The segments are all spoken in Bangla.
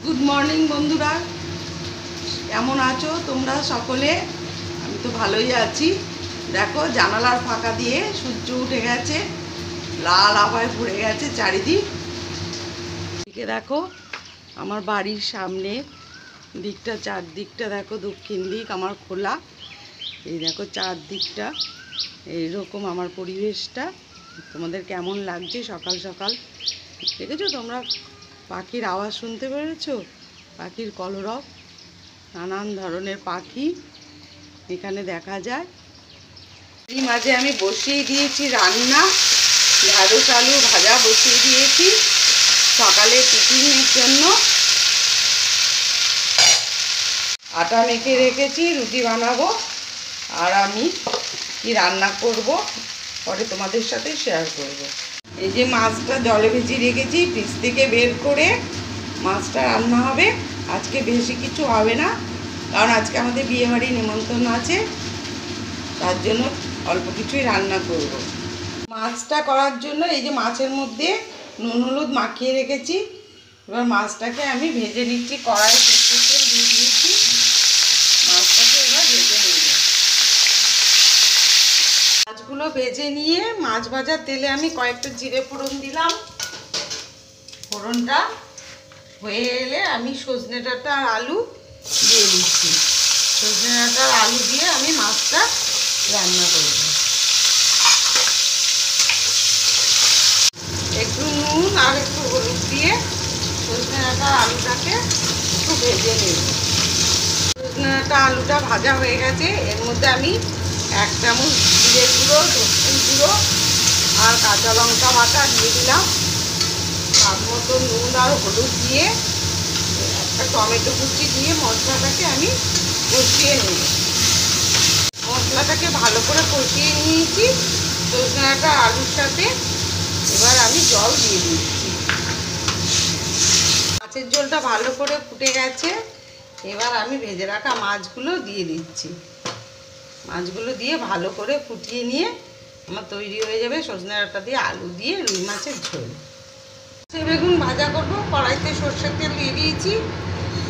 গুড মর্নিং বন্ধুরা, কেমন আছো তোমরা সকলে? আমি তো ভালোই আছি। দেখো জানালার ফাঁকা দিয়ে সূর্য উঠে গেছে, লাল আভায় ভরে গেছে চারিদিক। এদিকে দেখো আমার বাড়ির সামনে দিকটা, চারদিকটা দেখো, দক্ষিণ দিক আমার খোলা। এই দেখো চারদিকটা এইরকম আমার পরিবেশটা। তোমাদের কেমন লাগছে সকাল সকাল? দেখেছো তোমরা পাখির আওয়াজ শুনতে পেরেছো? পাখির কলরব, নানান ধরনের পাখি এখানে দেখা যায়। এই মাঝে আমি বসিয়ে দিয়েছি রান্না, ঢ্যাঁড়স আলু ভাজা বসিয়ে দিয়েছি সকালে টিফিনের জন্য। আটা মেখে রেখেছি, রুটি বানাবো। আর আমি কি রান্না করব পরে তোমাদের সাথে শেয়ার করব। এই যে মাছটা জলে ভেজিয়ে রেখেছি, ফ্রিজ থেকে বের করে মাছটা রান্না হবে। আজকে বেশি কিছু হবে না, কারণ আজকে আমাদের বিয়েবাড়ি নিমন্ত্রণ আছে, তার জন্য অল্প কিছুই রান্না করব। মাছটা করার জন্য এই যে মাছের মধ্যে নুন হলুদ মাখিয়ে রেখেছি। এবার মাছটাকে আমি ভেজে নিচ্ছি, কড়াই তেল দিয়ে দিয়েছি। মাছটাকে এবার ভেজে নেব। মাছগুলো ভেজে নিয়ে মাছ ভাজার তেলে আমি কয়েকটা জিরে ফোড়ন দিলাম। ফোড়নটা হয়ে এলে আমি সজনে ডাঁটা আর আলু দিয়ে দিচ্ছি। সজনে ডাঁটা আর আলু দিয়ে আমি মাছটা রান্না করব। একটু নুন আর একটু হলুদ দিয়ে সজনে ডাঁটা আর আলুটাকে একটু ভেজে নেব। সজনে ডাঁটা আলুটা ভাজা হয়ে গেছে, এর মধ্যে আমি 1 চামচ জিরে গুঁড়ো, ধনে গুঁড়ো আর কাঁচা লঙ্কা বাটা দিয়ে দিলাম। স্বাদ মতো নুন আর হলুদ দিয়ে একটা টমেটো কুচি দিয়ে মশলাটাকে আমি কষিয়ে নেব। মশলাটাকে ভালো করে কষিয়ে নিয়েছি সজনে ডাঁটা আলুর সাথে। এবার আমি জল দিয়ে দিচ্ছি। মাছের ঝোলটা ভালো করে ফুটে গেছে, এবার আমি ভেজে রাখা মাছগুলো দিয়ে দিচ্ছি। মাছগুলো দিয়ে ভালো করে ফুটিয়ে নিয়ে আমার তৈরি হয়ে যাবে সজনে ডাঁটা দিয়ে আলু দিয়ে রুই মাছের ঝোল। বেগুন ভাজা করব। কড়াইতে সর্ষের তেল দিয়ে দিয়েছি,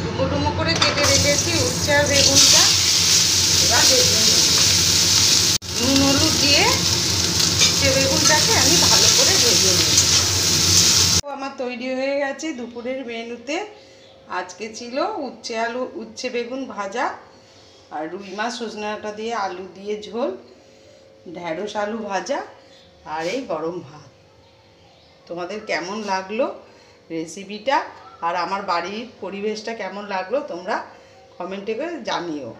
ডুমো ডুমো করে কেটে রেখেছি উচ্ছে আর বেগুনটা। এবার ভেজে নেব। নুন হলুদ দিয়ে উচ্ছে বেগুনটাকে আমি ভালো করে ভেজে নেব। আমার তৈরি হয়ে গেছে দুপুরের মেনুতে। আজকে ছিল উচ্ছে বেগুন ভাজা আর রুই মাছ সজনে ডাঁটা দিয়ে আলু দিয়ে ঝোল, ঢ্যাঁড়স আলু ভাজা আর এই গরম ভাত। তোমাদের কেমন লাগলো রেসিপিটা আর আমার বাড়ির পরিবেশটা কেমন লাগলো তোমরা কমেন্টে করে জানিও।